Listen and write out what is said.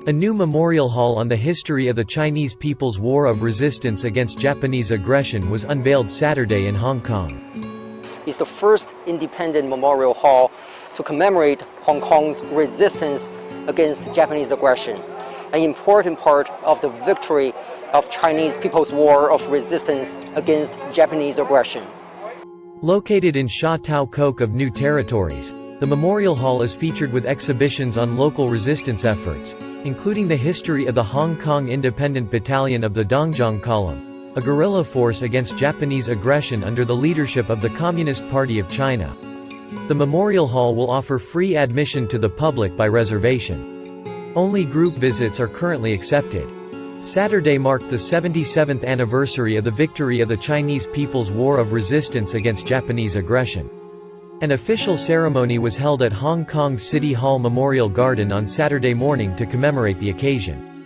A new memorial hall on the history of the Chinese People's War of Resistance against Japanese aggression was unveiled Saturday in Hong Kong. It's the first independent memorial hall to commemorate Hong Kong's resistance against Japanese aggression, an important part of the victory of Chinese People's War of Resistance against Japanese aggression. Located in Sha Tao Kok of New Territories, the Memorial Hall is featured with exhibitions on local resistance efforts, including the history of the Hong Kong Independent Battalion of the Dongzhong Column, a guerrilla force against Japanese aggression under the leadership of the Communist Party of China. The Memorial Hall will offer free admission to the public by reservation. Only group visits are currently accepted. Saturday marked the 77th anniversary of the victory of the Chinese People's War of Resistance against Japanese aggression. An official ceremony was held at Hong Kong's City Hall Memorial Garden on Saturday morning to commemorate the occasion.